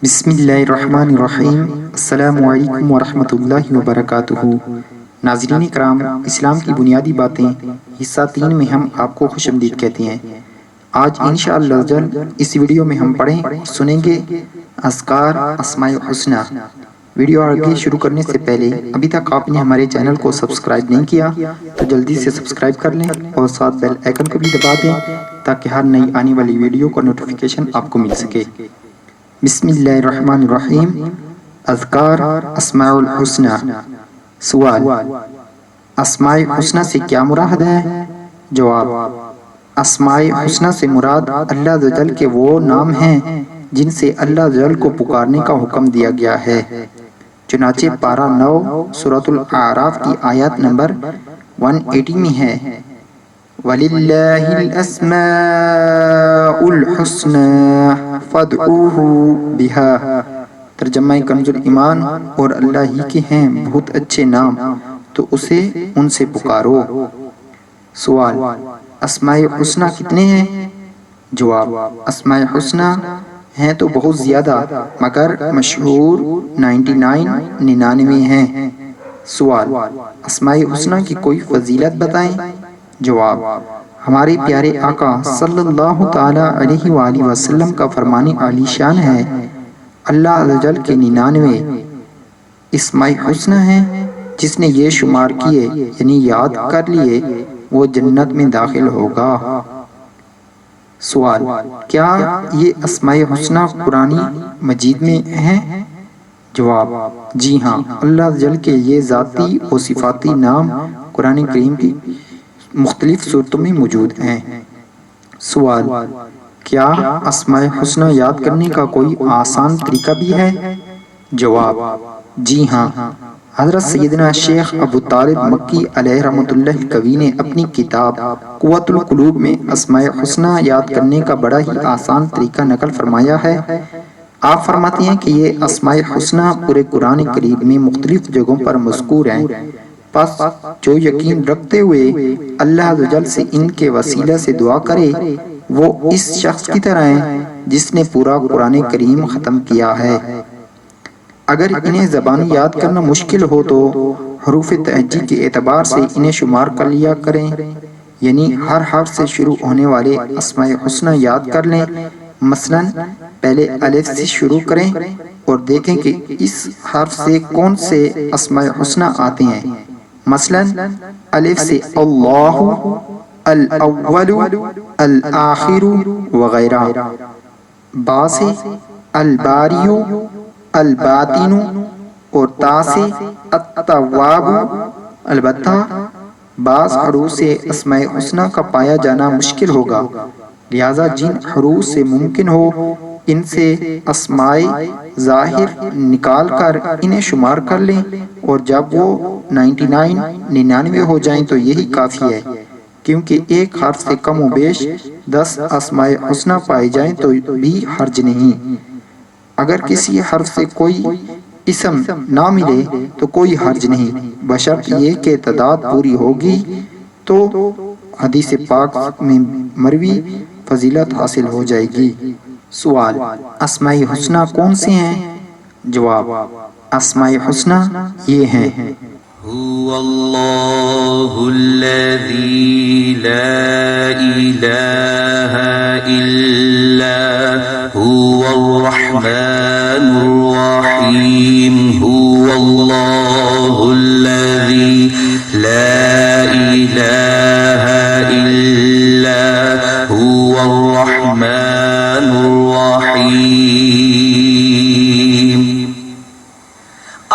بسم اللہ الرحمن الرحیم۔ السلام علیکم ورحمۃ اللہ وبرکاتہ۔ ناظرین کرام، اسلام کی بنیادی باتیں حصہ 3 میں ہم آپ کو خوش آمدید کہتے ہیں۔ آج انشاءاللہ اس ویڈیو میں ہم پڑھیں اور سنیں گے اذکار اسماء الحسنی۔ ویڈیو آگے شروع کرنے سے پہلے ابھی تک آپ نے ہمارے چینل کو سبسکرائب نہیں کیا تو جلدی سے سبسکرائب کر لیں اور ساتھ بیل آئیکن کو بھی دبا دیں تاکہ ہر نئی آنے والی ویڈیو کا نوٹیفیکیشن آپ کو مل سکے۔ بسم اللہ الرحمن الرحیم۔ اذکار اسماء الحسنی۔ سوال: اسماء الحسنی سے کیا مراد ہے؟ جواب: اسماء الحسنی سے مراد اللہ عز و جل کے وہ نام ہیں جن سے اللہ عز و جل کو پکارنے کا حکم دیا گیا ہے۔ چنانچہ پارہ 9 سورۃ الاعراف کی آیت نمبر 180 میں ہے، وَلِلَّهِ الْأَسْمَاءُ الْحُسْنَى فَادْعُوهُ بِهَا۔ ترجمہ کنز ایمان، اور اللہ ہی کے ہیں بہت اچھے نام تو اسے ان سے پکارو۔ سوال: اسماء الحسنی کتنے ہیں؟ جواب: اسماء الحسنی ہیں تو بہت زیادہ، مگر مشہور 99 ہیں۔ سوال: اسماء الحسنی کی کوئی فضیلت بتائیں۔ جواب: ہمارے پیارے آقا صلی اللہ تعالی علیہ وآلہ وسلم کا فرمان عالی شان ہے، اللہ عز و جل کے 99 اسماء الحسنی ہیں، جس نے یہ شمار کیے یعنی یاد کر لیے وہ جنت میں داخل ہوگا۔ سوال: کیا یہ اسماء الحسنی قرآن مجید میں ہیں؟ جواب: جی ہاں، اللہ عز و جل کے یہ ذاتی و صفاتی نام قرآن کریم کی مختلف صورتوں میں موجود ہیں۔ سوال: کیا اسماء الحسنی یاد کرنے کا کوئی آسان طریقہ بھی ہے؟ جواب: جی ہاں، حضرت سیدنا شیخ ابو طالب مکی علیہ رحمۃ اللہ کوی نے اپنی کتاب قوت القلوب میں اسماء الحسنی یاد کرنے کا بڑا ہی آسان طریقہ نقل فرمایا ہے۔ آپ فرماتے ہیں کہ یہ اسماء الحسنی پورے قرآن کریم میں مختلف جگہوں پر مذکور ہیں، پس جو یقین رکھتے ہوئے اللہ عز و جل سے ان کے وسیلہ سے دعا کرے وہ اس شخص کی طرح ہے جس نے پورا قرآن کریم ختم کیا ہے۔ اگر انہیں زبانی یاد کرنا مشکل ہو تو حروف تہجی کے اعتبار سے انہیں شمار کر لیا کریں، یعنی ہر حرف سے شروع ہونے والے اسماء الحسنی یاد کر لیں۔ مثلاً پہلے الف سے شروع کریں اور دیکھیں کہ اس حرف سے کون سے اسماء الحسنی آتے ہیں۔ مثلاً الف سے اللہ، الاول، الآخر وغیرہ۔ با سے الباری، الباطن، اور تا سے التواب۔ البتہ بعض حروف سے اسماء الحسنی کا پایا جانا مشکل ہوگا، لہذا جن حروف سے ممکن ہو ان سے اسماء ظاہر نکال کر انہیں شمار کر لیں، اور جب وہ 99 ہو جائیں تو یہی کافی ہے، کیونکہ ایک حرف سے کم و بیش 10 اسماء الحسنی پائے جائیں تو بھی حرج نہیں۔ اگر کسی حرف سے کوئی اسم نہ ملے تو کوئی حرج نہیں، بشرط یہ کہ تعداد پوری ہوگی تو حدیث پاک میں مروی فضیلت حاصل ہو جائے گی۔ سوال: اسماء الحسنی کون سے ہیں؟ جواب: اسماء الحسنی یہ ہیں: هو اللہ الذی لا الہ الا هو الرحمن الرحیم۔ هو اللہ الذی لا الہ الا هو الرحمن الرحیم۔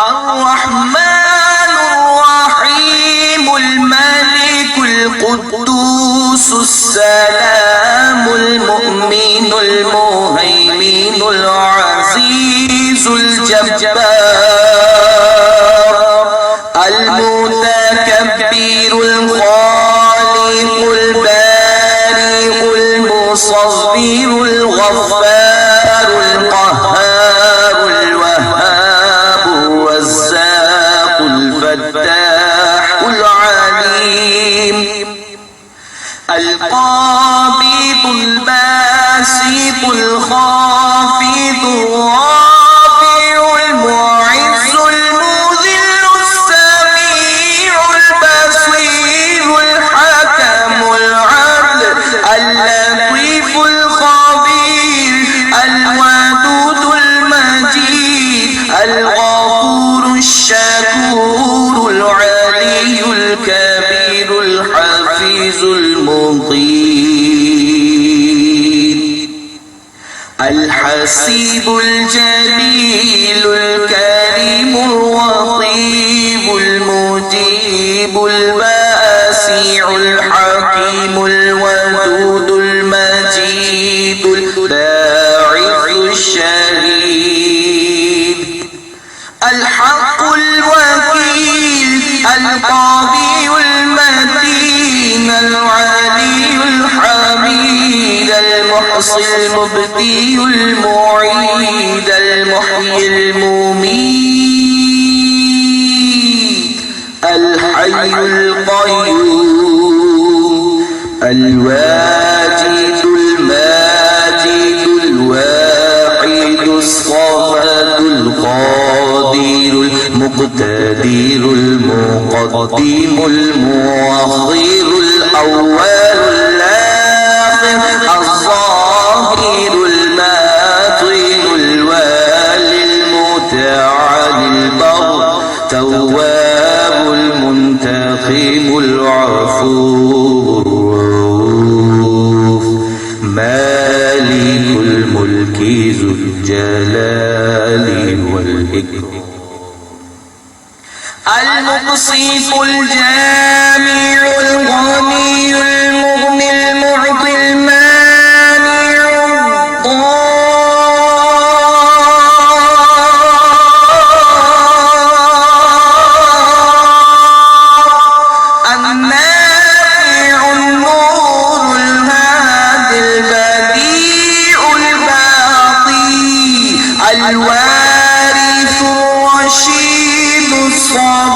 الرحمن الرحیم، الملك القدوس السلام المؤمن المهيمن العزيز الجبار المتكبر الخالق البارئ المصور الغفار القهار الوهاب الرزاق الفتاح العليم القابض الباسط الخافض الرافع الجليل الكريم الرقيب المجيب الواسع الحكيم الودود المجيد الباعث الشهيد الحق الوكيل القاضي المتين العلي الحميد المحصي المبدي المعيد المحيي المميت الحي القيوم الواجد الماجد الواحد الصمد القادر المقتدر المقدم المؤخر الأول الآخر الظاهر الباطن الوالي المتعالي البر تواب المنتقم العفو الرؤوف مالك الملك ذو الجلال والإكرام المقسط الجامع الغني المغني المعطي المانع النافع النور الهادي البديع الباقي الوارث الرشيد الصالح